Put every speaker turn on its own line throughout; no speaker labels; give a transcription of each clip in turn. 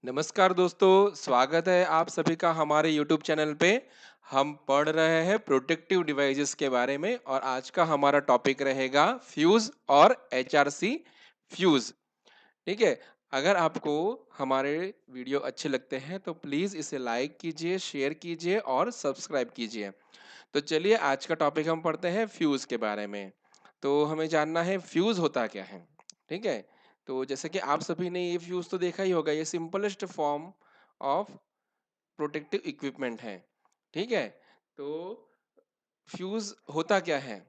नमस्कार दोस्तों, स्वागत है आप सभी का हमारे YouTube चैनल पे। हम पढ़ रहे हैं प्रोटेक्टिव डिवाइसेस के बारे में और आज का हमारा टॉपिक रहेगा फ्यूज और HRC फ्यूज। ठीक है। अगर आपको हमारे वीडियो अच्छे लगते हैं तो प्लीज इसे लाइक कीजिए, शेयर कीजिए और सब्सक्राइब कीजिए। तो चलिए आज का टॉपिक हम पढ़ते हैं फ्यूज के बारे में। तो हमें जानना है फ्यूज होता क्या है। ठीक है। तो जैसे कि आप सभी ने ये फ्यूज तो देखा ही होगा, ये simplest form of protective equipment है। ठीक है। तो फ्यूज होता क्या है।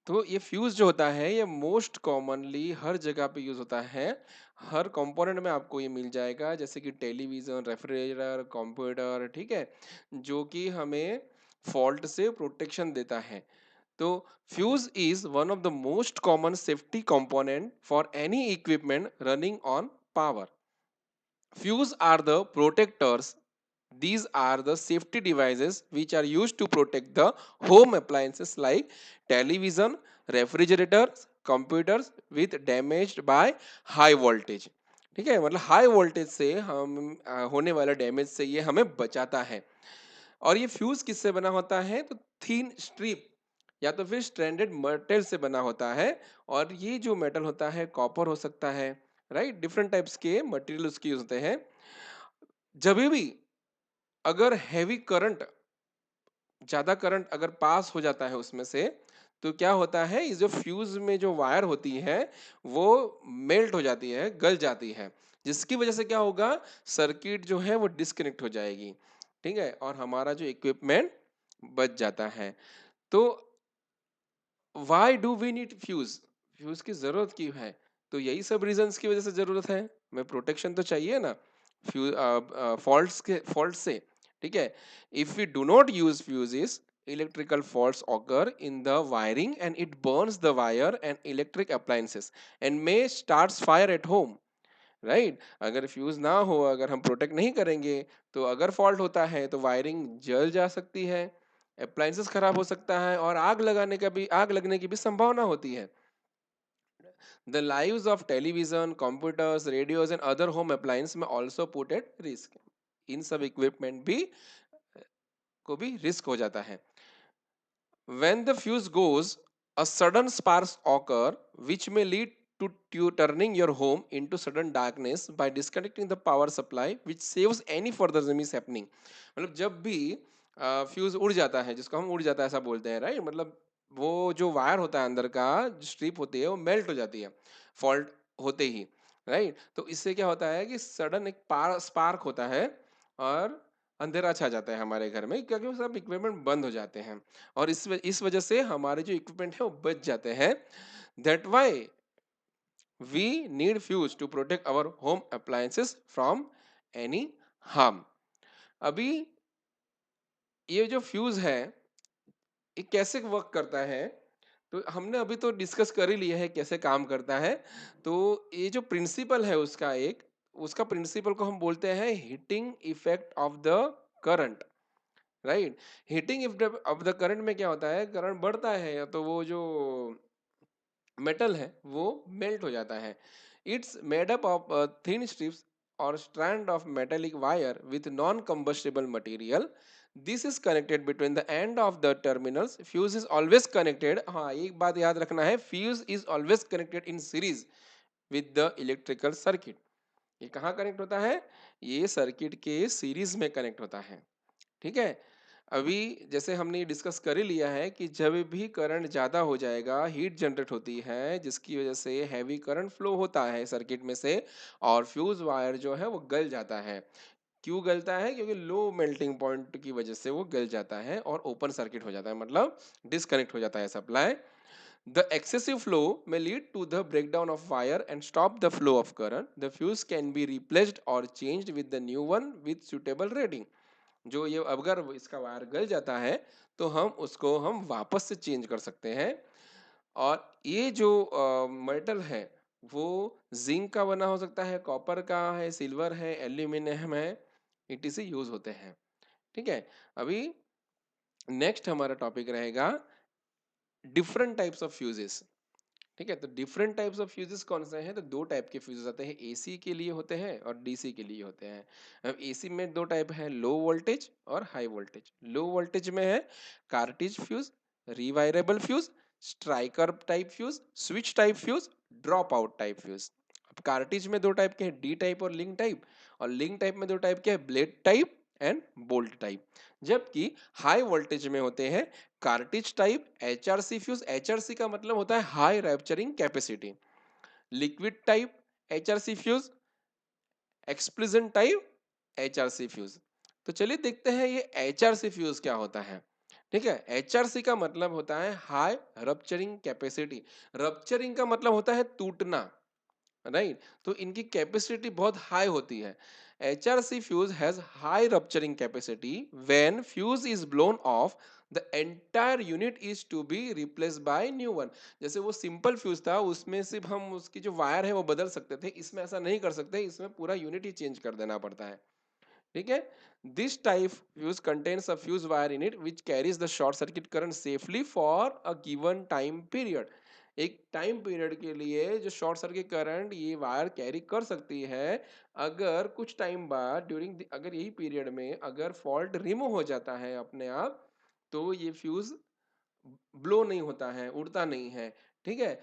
तो ये फ्यूज जो होता है ये मोस्ट कॉमनली हर जगह पे यूज होता है। हर कंपोनेंट में आपको ये मिल जाएगा, जैसे कि टेलीविजन, रेफ्रिजरेटर, कंप्यूटर। ठीक है। जो कि हमें फॉल्ट से प्रोटेक्शन देता है। तो fuse is one of the most common safety component for any equipment running on power. Fuse are the protectors. These are the safety devices which are used to protect the home appliances like television, refrigerators, computers with damaged by high voltage. ठीक है, मतलब high voltage से हम होने वाले damage से ये हमें बचाता है। और ये फ्यूज किससे बना होता है, तो थीन स्ट्रिप या तो फिर स्ट्रैंडेड मेटल से बना होता है। और ये जो मेटल होता है कॉपर हो सकता है। राइट, डिफरेंट टाइप्स के मटेरियल उसके यूज होते हैं। जब भी अगर हैवी करंट, ज्यादा करंट अगर पास हो जाता है उसमें से, तो क्या होता है, इस जो फ्यूज में जो वायर होती है वो मेल्ट हो जाती है, गल जाती है। जिसकी वजह से क्या होगा, सर्किट जो है वो डिस्कनेक्ट हो जाएगी। ठीक है, और हमारा जो इक्विपमेंट बच जाता है। तो why do we need fuse, fuse की जरूरत क्यों है। तो यही सब रीजंस की वजह से जरूरत है। हमें प्रोटेक्शन तो चाहिए ना फ्यूज फॉल्ट से। ठीक है। If we do not use fuses, electrical faults occur in the wiring and it burns the wire and electric appliances and may starts fire at home. Right, अगर फ्यूज ना हो, अगर हम प्रोटेक्ट नहीं करेंगे, तो अगर फॉल्ट होता है तो वायरिंग जल जा सकती है, अप्लायंसेस खराब हो सकता है और आग लगने की भी संभावना होती है। The lives of television, computers, radios and other home appliance में ऑल्सो पुट एट रिस्क। इन सब इक्विपमेंट भी को भी रिस्क हो जाता है। When the fuse goes, a sudden sparks occur, which may lead to turning your home into sudden darkness by disconnecting the power supply, which saves any further mishappening. मतलब जब भी फ्यूज उड़ जाता है, जिसको हम उड़ जाता है ऐसा बोलते हैं, राइट, मतलब वो जो वायर होता है अंदर का, जो स्ट्रिप होती है वो मेल्ट हो जाती है फॉल्ट होते ही। राइट, तो इससे क्या होता है कि सडन एक स्पार्क होता है और अंधेरा छा जाता है हमारे घर में, क्योंकि वो सब इक्विपमेंट बंद हो जाते हैं। और इस वजह से हमारे जो इक्विपमेंट है वो बच जाते हैं। That why we need fuse to protect our home appliances from any harm. अभी ये जो फ्यूज है ये कैसे वर्क करता है, तो हमने अभी तो डिस्कस कर ही लिया है कैसे काम करता है। तो ये जो प्रिंसिपल है उसका, उसका प्रिंसिपल को हम बोलते हैं heating effect of the current. Right, heating effect of the current में क्या होता है, करंट बढ़ता है या तो वो जो मेटल है वो मेल्ट हो जाता है। It's made up of thin strips और strand of metallic wire with non combustible material. This is connected between the end of the terminals. Fuse is always connected, हाँ एक बात याद रखना है, fuse is always connected in series with the electrical circuit. ये कहाँ connect होता है, ये सर्किट के सीरीज में कनेक्ट होता है। ठीक है। अभी जैसे हमने डिस्कस कर ही लिया है कि जब भी करंट ज़्यादा हो जाएगा, हीट जनरेट होती है जिसकी वजह से हैवी करंट फ्लो होता है सर्किट में से, और फ्यूज वायर जो है वो गल जाता है। क्यों गलता है, क्योंकि लो मेल्टिंग पॉइंट की वजह से वो गल जाता है और ओपन सर्किट हो जाता है, मतलब डिस्कनेक्ट हो जाता है supply. The excessive flow may lead to the breakdown of wire and stop the flow of current. The fuse can be replaced or changed with the new one with suitable rating. जो ये अगर इसका wire गल जाता है तो हम वापस से चेंज कर सकते हैं। और ये जो मेटल है वो जिंक का बना हो सकता है, कॉपर का है, सिल्वर है, एल्यूमिनियम है, इटीसी यूज होते हैं। ठीक है। अभी नेक्स्ट हमारा टॉपिक रहेगा डिफरेंट टाइप्स ऑफ फ्यूजेस। ठीक है। तो डिफरेंट टाइप्स ऑफ फ्यूजेस कौन से हैं? तो दो टाइप के फ्यूजेस आते हैं, एसी के लिए होते हैं और डीसी के लिए होते हैं। अब एसी में दो टाइप है, लो वोल्टेज और हाई वोल्टेज। लो वोल्टेज में है cartridge fuse, rewirable fuse, striker type fuse, switch type fuse, drop out type fuse. अब कार्टिज में दो टाइप के हैं, डी टाइप और लिंक टाइप। और लिंक टाइप में दो टाइप के हैं, blade type and bolt type. जबकि हाई वोल्टेज में होते हैं cartridge type, HRC fuse. HRC का मतलब होता है high rupturing capacity. Liquid type HRC fuse, explosion type HRC fuse. तो चलिए देखते हैं ये एचआरसी फ्यूज क्या होता है। ठीक है, एचआरसी का मतलब होता है हाई रप्चरिंग कैपेसिटी। रप्चरिंग का मतलब होता है टूटना, राइट। तो इनकी कैपेसिटी बहुत हाई होती है। HRC fuse has high rupturing capacity. When fuse is blown off, the entire unit is to be replaced by new one. जैसे वो सिंपल फ्यूज था, उसमें सिर्फ हम उसकी जो वायर है वो बदल सकते थे, इसमें ऐसा नहीं कर सकते, इसमें पूरा यूनिट ही चेंज कर देना पड़ता है। ठीक है। This type fuse contains a fuse wire in it which carries the short circuit current safely for a given time period. एक टाइम पीरियड के लिए जो शॉर्ट सर्किट करंट ये वायर कैरी कर सकती है, अगर कुछ टाइम बाद ड्यूरिंग अगर यही पीरियड में अगर फॉल्ट रिमूव हो जाता है अपने आप, तो ये फ्यूज ब्लो नहीं होता है, उड़ता नहीं है। ठीक है।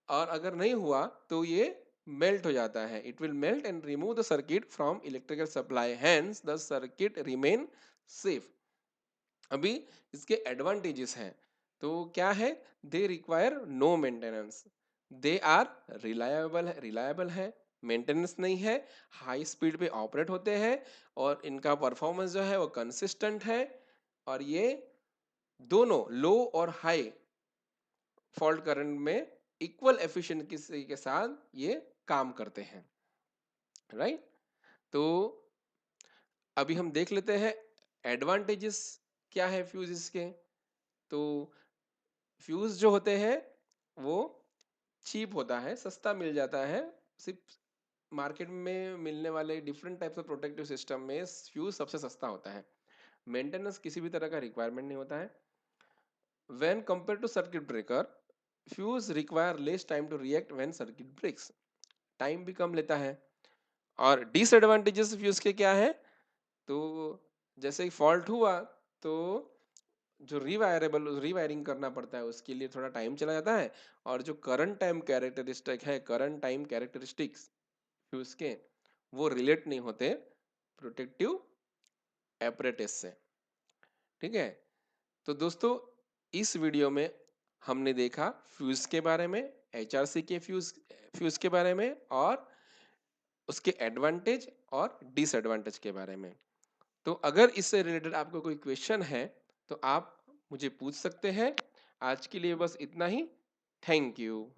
और अगर नहीं हुआ तो ये मेल्ट हो जाता है। It will melt and remove the circuit from electrical supply, hence the circuit remain safe. अभी इसके एडवांटेजेस हैं, तो क्या है? They require no maintenance, they are reliable है, मेंटेनेंस नहीं है, हाई स्पीड पे ऑपरेट होते हैं और इनका परफॉर्मेंस जो है वो कंसिस्टेंट है। और ये दोनों लो और हाई फॉल्ट करंट में इक्वल एफिशिएंसी के साथ ये काम करते हैं, राइट। तो अभी हम देख लेते हैं एडवांटेजेस क्या है फ्यूजेस के। तो फ्यूज जो होते हैं वो चीप होता है, सस्ता मिल जाता है। सिर्फ मार्केट में मिलने वाले different types of protective system में फ्यूज सबसे सस्ता होता है। मेंटेनेंस किसी भी तरह का रिक्वायरमेंट नहीं होता है। When compare to circuit breaker, fuse require less time to react when circuit breaks. Time भी कम लेता है। और डिसएडवांटेजेस फ्यूज के क्या है? तो जैसे ही फॉल्ट हुआ तो जो रिवायरिंग करना पड़ता है उसके लिए थोड़ा टाइम चला जाता है। और जो करंट टाइम कैरेक्टरिस्टिक्स फ्यूज के, वो रिलेट नहीं होते प्रोटेक्टिव एपरेटिस से। ठीक है। तो दोस्तों, इस वीडियो में हमने देखा फ्यूज के बारे में, एचआरसी के फ्यूज फ्यूज के बारे में, और उसके एडवांटेज और डिसएडवांटेज के बारे में। तो अगर इससे रिलेटेड आपको कोई क्वेश्चन है तो आप मुझे पूछ सकते हैं। आज के लिए बस इतना ही। Thank you.